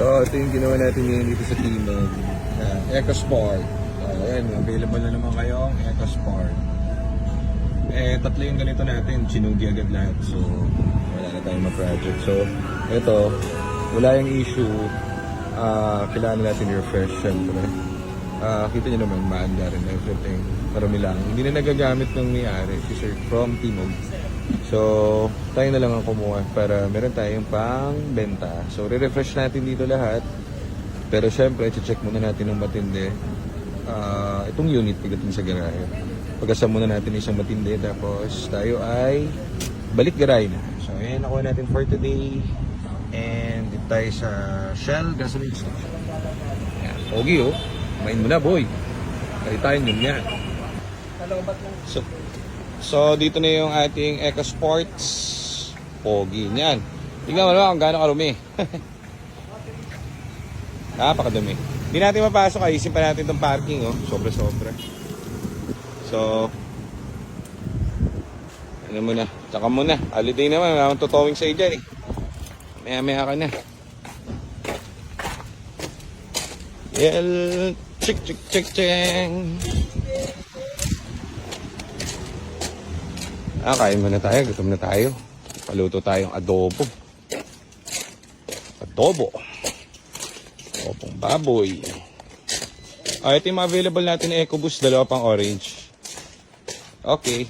So, ito yung ginawa natin ngayon dito sa Timog. EcoSport. Ayan, available na naman kayong EcoSport. Tatlo yung ganito natin. Chinugi agad lahat. So, wala na tayong ma-project. So, ito, wala yung issue. Kailangan natin i-refresh, syempre. Kita nyo naman, maanda rin everything. Marami lang. Hindi na nagagamit ng may-ari. Si Sir from Timog. So, tayo na lang ang kumuha para meron tayong pang benta. So, re-refresh natin dito lahat. Pero syempre, check muna natin ng matindi. Itong unit pagdating sa garahe. Pagkasama muna natin isang matindi. Tapos, tayo ay balik garahe na. So, ayan, nakuha natin for today. And dito tayo sa Shell Gasoline Station. Ayan, pogi oh. Main mo na, boy. Kalitain yun yan. So, dito na yung ating EcoSports. Pogi niyan. Tingnan mo naman kung gaano karumi. Napakadumi. Hindi natin mapasok. Ayusin pa natin itong parking. Oh. Sobra-sobra. So, ano muna. Tsaka muna. Holiday naman. May mga tutowing sa'yo dyan eh. Maya-maya ka na. Yel. Chik. Kain muna tayo. Gutom na tayo. Paluto tayong adobo. Adobong baboy. Ito yung mga available natin na EcoBoost. Dalawa pang orange. Okay.